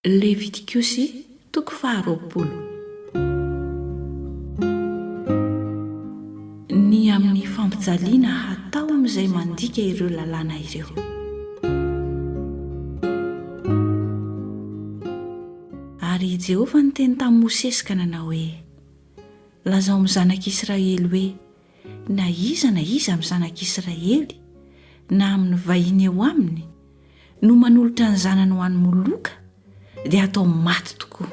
Levitikosy toko 20. Ny amin'ny fampijaliana hatao amin'izay mandika ireo lalàna ireo. Ary Jehovah niteny tamin'i Mosesy ka nanao hoe: Lazao amin'ny Zanak'Isiraely hoe, na iza amin'ny Zanak'Isiraely na amin'ny vahiny eo aminy no manolotra ny zanany ho an'ny Moloka dia hatao maty tokoa.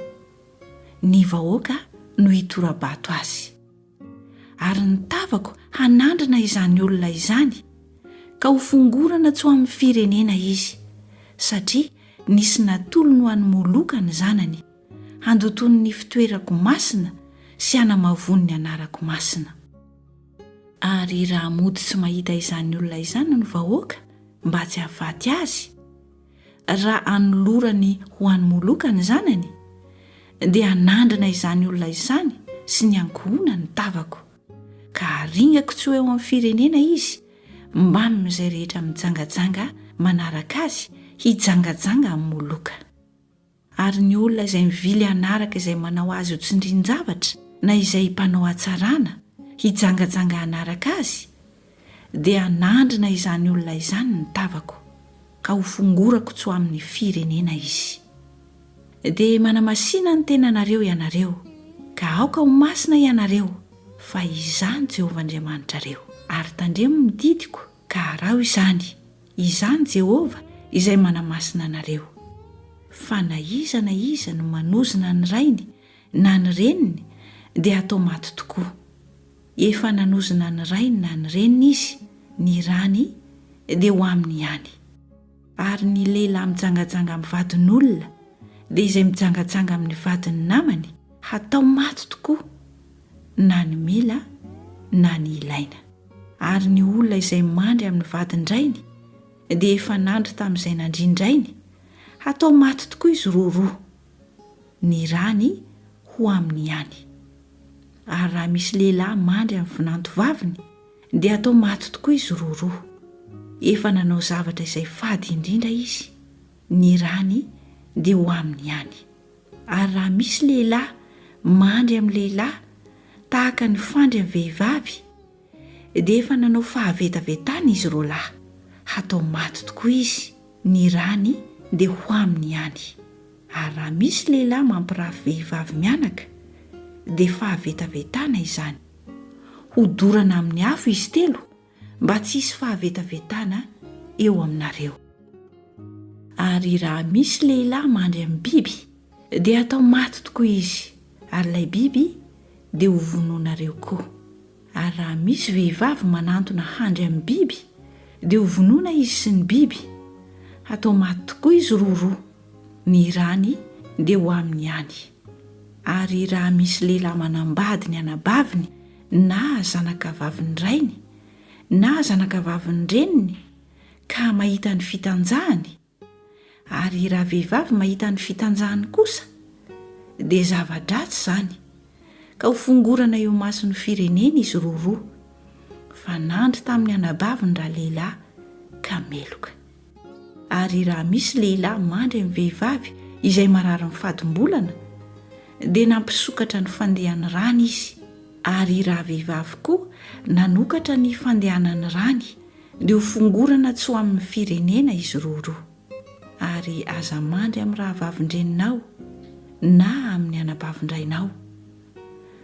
Ny vahoaka no hitora-bato azy. Ary ny Tavako hanandrina izany olona izany, ka hofongorana tsy ho amin'ny firenena izy, satria nisy natolony ho an'ny Moloka ny zanany, handotony ny fitoerako masina sy hanamavony ny anarako masina. Ary raha mody tsy mahita izany olona izany ny vahoaka mba tsy hahafaty azy, raha anolorany ho an'ny Moloka ny zanany, dia hanandrina izany olona izany sy ny ankohona ny Tavako, ka haringako tsy ho eo amin'ny firenena izy, mbamin'izay rehetra mijangajanga manaraka azy hijangajanga amin'ny Moloka. Ary ny olona izay mivily hanaraka izay manao azy ho tsindrin-javatra na izay mpanao hatsarana hijangajanga hanaraka azy, dia hanandrina izany olona izany ny Tavako, ka hofongorako tsy ho amin'ny firenena izy. Dia manamasina ny tenanareo ianareo, ka aoka ho masina ianareo fa izany Jehovah Andriamanitrareo. Ary tandremo ny didiko, ka harao izany, izany Jehovah izay manamasina anareo. Fa na iza no manozona ny rainy na ny reniny dia hatao maty tokoa. Efa nanozona ny rainy na ny reniny izy, ny rany dia ho aminy ihany. Ary ny lehilahy mijangajanga amin'ny vadin'olona dia izay mijangajanga amin'ny vadiny namany hatao maty tokoa, na ny mila na ny ilaina. Ary ny olona izay mandry amin'ny vadin-drainy dia efa nandry tamin'izay nandrin-drainy, hatao maty tokoa izy roa, ny rany ho aminy ihany. Ary raha misy lehilahy mandry amin'ny vinantovaviny dia hatao maty tokoa izy roa, efa nanao zavatra izay fady indrindra izy, ny rany dia ho aminy ihany. Ary raha misy lehilahy mandry amin'ny lehilahy tahaka ny fandry amin'ny vehivavy dia efa nanao fahavetavetana izy roalahy, hatao maty tokoa izy, ny rany dia ho aminy ihany. Ary raha misy lehilahy mampirafy vehivavy mianaka dia fahavetavetana izany, hodorana amin'ny afo izy telo mba tsy hisy fahavetavetana eo aminareo. Ary raha misy lehilahy mandry amin'ny biby dia hatao maty tokoa izy, ary ilay biby dia ho vonoanareo koa. Ary raha misy vehivavy manantona handry amin'ny biby dia ho vonoana izy sy ny biby, hatao maty tokoa izy roa, ny rany dia ho aminy ihany. Ary raha misy lehilahy manambady ny anabaviny na zanak'avavin'ny rainy na zanak'avavin'ny reniny ka mahita ny fitanjahany, ary raha vehivavy mahita ny fitanjahany kosa, dia zava-dratsy izany, ka hofongorana eo mason'ny firenena izy roa, fa nandry tamin'ny anabaviny raha lehilahy ka meloka. Ary raha misy lehilahy mandry amin'ny vehivavy izay marary ny fadim-bolana dia nampisokatra ny fandehan'ny rany izy, ary raha vehivavy koa nanokatra ny fandehanany rany dia hofongorana tsy ho amin'ny firenena izy roa. Ary aza mandry amin'ny raha vavin-dreninao na amin'ny anabavin-drainao,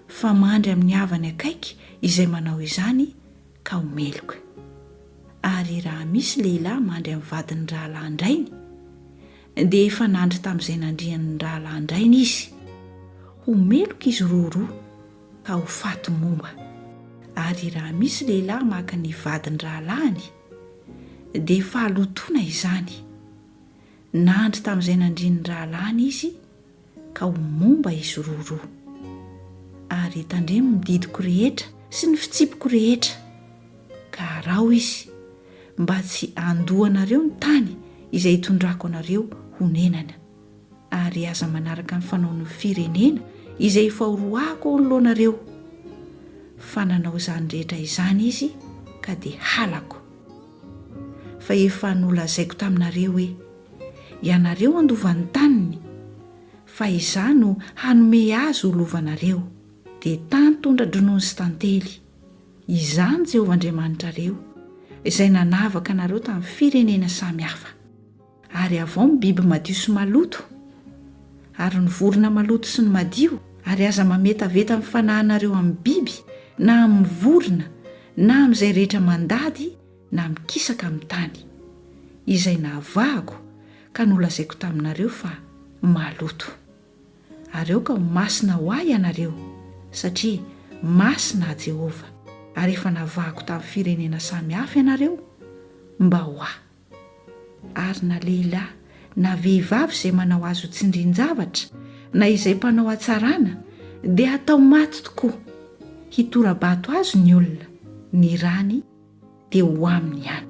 fa mandry amin'ny havany akaiky izay manao izany ka ho meloka. Ary raha misy lehilahy mandry amin'ny vadiny rahalahin-drainy dia efa nandry tamin'izay nandrian'ny rahalahin-drainy izy, ho meloka izy roa ka ho faty momba. Ary raha misy lehilahy maka ny vadiny rahalahiny dia fahalotona izany, nandry tamin'izay nandrian'ny rahalahiny izy ka ho momba izy roa. Ary tandremo ny didiko rehetra sy ny fitsipiko rehetra, ka harao izy mba tsy andohanareo ny tany izay hitondrako anareo ho nenana. Ary aza manaraka ny fanaon'ny firenena izay fahoroako oloanareo, fa nanao izany rehetra izany izy ka dia halako. Fa efa nolazaiko taminareo hoe ianareo andovan'ny taniny fa iza no hanome azy ho lovanareo dia tany tondra-dronono sy tantely. Izany Jehovah Andriamanitrareo izay nanavaka anareo tamin'ny firenena samihafa. Ary avao ny biby madio sy maloto ary ny vorona maloto sy ny madio, ary aza mametaveta mifanahinareo amin'ny biby na amin'ny vorona na amin'izay rehetra mandady na mikisaka amin'ny tany, izay nahavahako ka nolazaiko taminareo fa maloto. Areo ka masina ho ahy ianareo satria masina Jehovah, ary efa navahako tamin'ny firenena samihafa ianareo mba ho ahy. Ary na lehilahy na vehivavy izay manao azy ho tsindrin-javatra na izay mpanao hatsarana dia hatao maty tokoa. Hitora-bato azy ny olona, ny rany dia ho aminy ihany.